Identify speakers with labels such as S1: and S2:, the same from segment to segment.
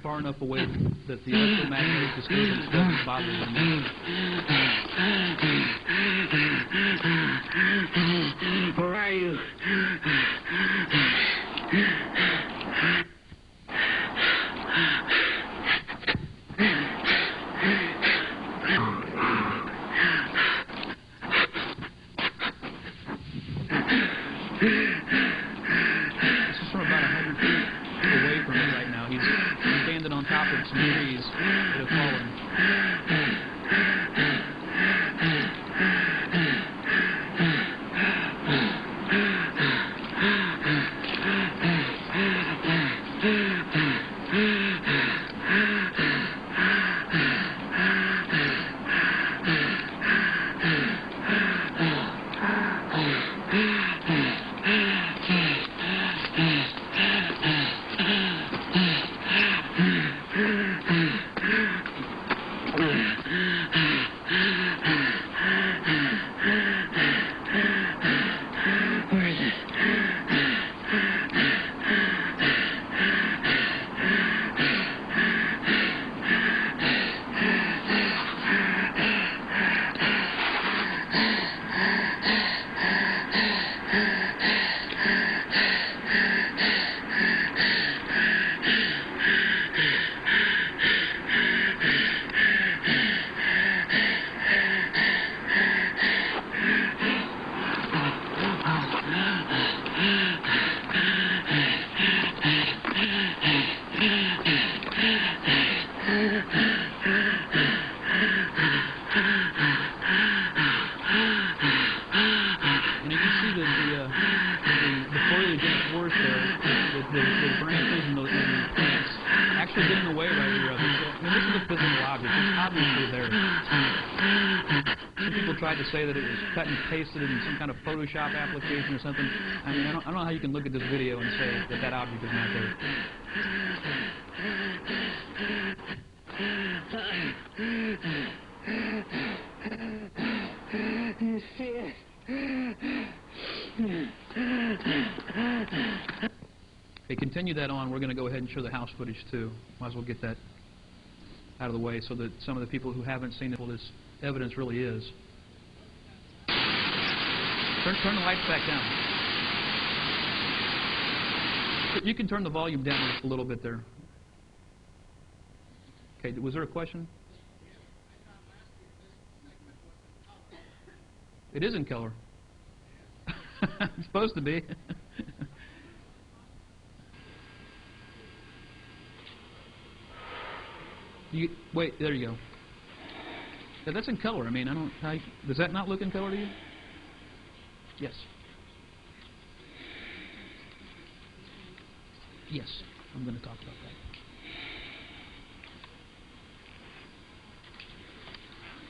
S1: Far enough away that the electromagnetic disturbance doesn't bother them.
S2: Where are you?
S1: This is from about 100 feet away from me right now. He's standing on top of some trees that have fallen. Tried to say that it was cut and pasted in some kind of Photoshop application or something. I mean, I don't know how you can look at this video and say that that object is not there.
S2: You see it?
S1: Okay, continue that on. We're going to go ahead and show the house footage too. Might as well get that out of the way so that some of the people who haven't seen it, well, this evidence really is. Turn the lights back down. You can turn the volume down just a little bit there. Okay, was there a question? It is in color. It's supposed to be. Wait, there you go. Yeah, that's in color. I mean, I don't. Does that not look in color to you? Yes. Yes, I'm going to talk about that.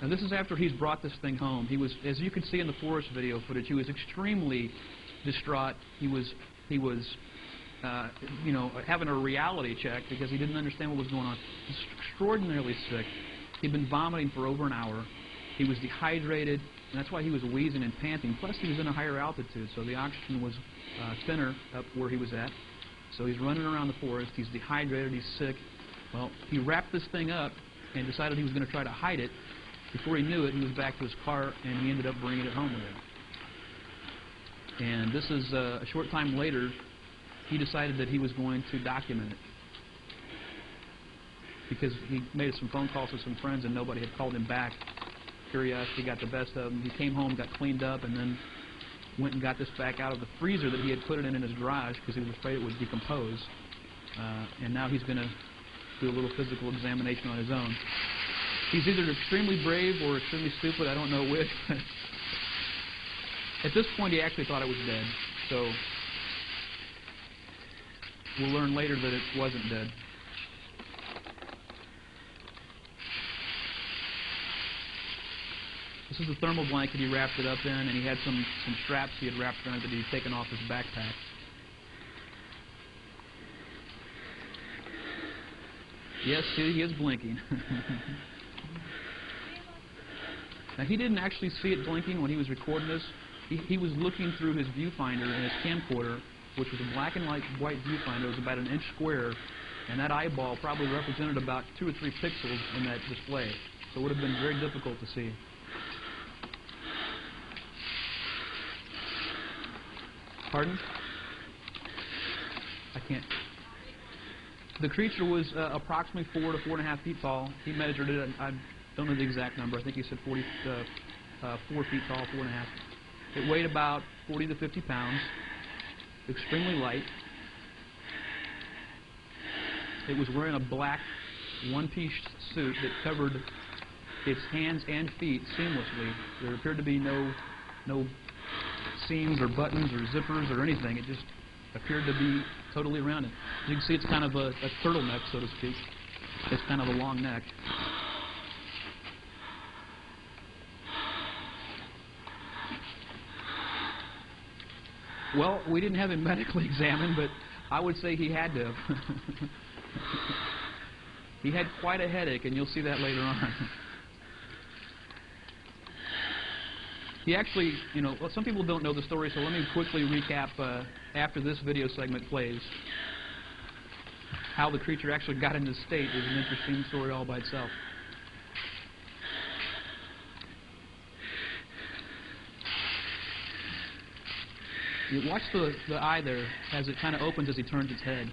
S1: Now, this is after he's brought this thing home. He was, as you can see in the forest video footage, he was extremely distraught. He was, you know, having a reality check because he didn't understand what was going on. He was extraordinarily sick. He'd been vomiting for over an hour. He was dehydrated, and that's why he was wheezing and panting. Plus, he was in a higher altitude, so the oxygen was thinner up where he was at. So he's running around the forest. He's dehydrated. He's sick. Well, he wrapped this thing up and decided he was going to try to hide it. Before he knew it, he was back to his car, and he ended up bringing it home with him. And this is a short time later, he decided that he was going to document it. Because he made some phone calls to some friends, and nobody had called him back. Curiosity got the best of him. He came home, got cleaned up, and then went and got this back out of the freezer that he had put it in his garage because he was afraid it would decompose. And now he's going to do a little physical examination on his own. He's either extremely brave or extremely stupid. I don't know which. At this point, he actually thought it was dead. So we'll learn later that it wasn't dead. This is the thermal blanket he wrapped it up in, and he had some straps he had wrapped around it that he'd taken off his backpack. Yes, see, he is blinking. Now, he didn't actually see it blinking when he was recording this. He was looking through his viewfinder in his camcorder, which was a black and white viewfinder. It was about 1 inch square, and that eyeball probably represented about 2 or 3 pixels in that display. So it would have been very difficult to see. Pardon? I can't. The creature was approximately 4 to 4.5 feet tall. He measured it. I don't know the exact number. I think he said 4 feet tall, 4.5. It weighed about 40 to 50 pounds. Extremely light. It was wearing a black one-piece suit that covered its hands and feet seamlessly. There appeared to be no seams or buttons or zippers or anything. It just appeared to be totally around it. As you can see, it's kind of a turtleneck, so to speak. It's kind of a long neck. Well, we didn't have him medically examined, but I would say he had to have. He had quite a headache, and you'll see that later on. He actually, well, some people don't know the story, so let me quickly recap after this video segment plays. How the creature actually got in this state is an interesting story all by itself. You watch the eye there as it kind of opens as he turns its head.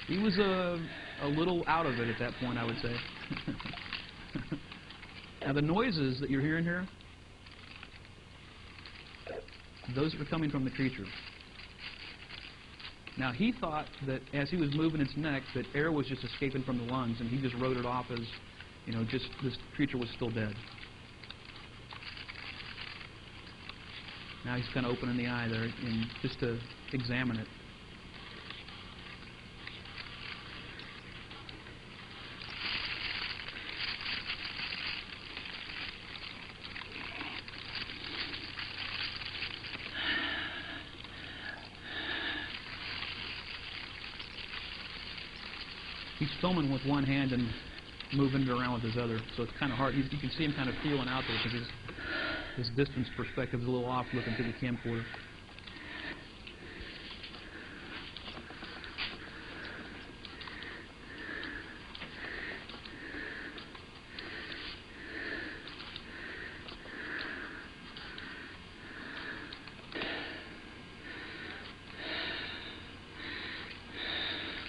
S1: He was a little out of it at that point, I would say. Now the noises that you're hearing here, those are coming from the creature. Now he thought that as he was moving its neck that air was just escaping from the lungs, and he just wrote it off as, just this creature was still dead. Now he's kind of opening the eye there just to examine it. He's filming with one hand and moving it around with his other, so it's kind of hard. You can see him kind of feeling out there because his distance perspective is a little off looking through the camcorder.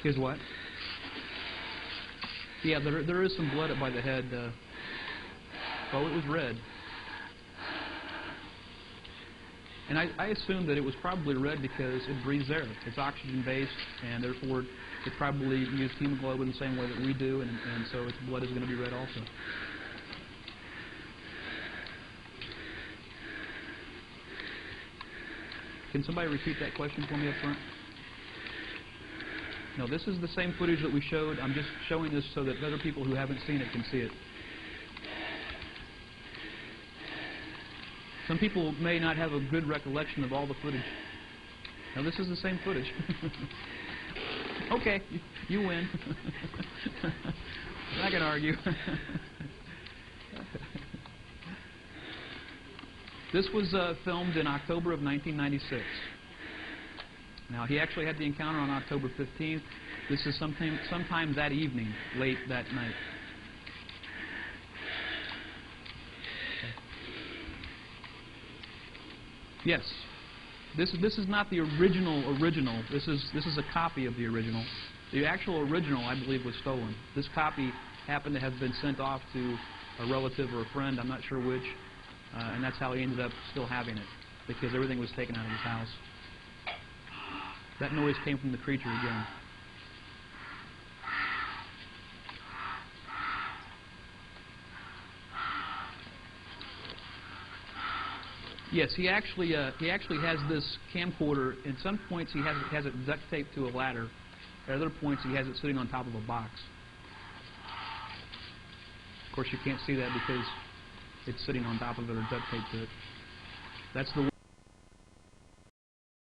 S1: Here's what? Yeah, there is some blood up by the head. Oh, it was red. And I assumed that it was probably red because it breathes air. It's oxygen-based, and therefore it probably used hemoglobin the same way that we do, and so its blood is going to be red also. Can somebody repeat that question for me up front? No, this is the same footage that we showed. I'm just showing this so that other people who haven't seen it can see it. Some people may not have a good recollection of all the footage. Now, this is the same footage. Okay, you win. I'm not going to argue. This was filmed in October of 1996. Now, he actually had the encounter on October 15th. This is sometime that evening, late that night. Yes. This is not the original. This is a copy of the original. The actual original, I believe, was stolen. This copy happened to have been sent off to a relative or a friend, I'm not sure which, and that's how he ended up still having it, because everything was taken out of his house. That noise came from the creature again. Yes, he actually has this camcorder. In some points, he has it duct taped to a ladder. At other points, he has it sitting on top of a box. course, you can't see that because it's sitting on top of it or duct taped to it. That's the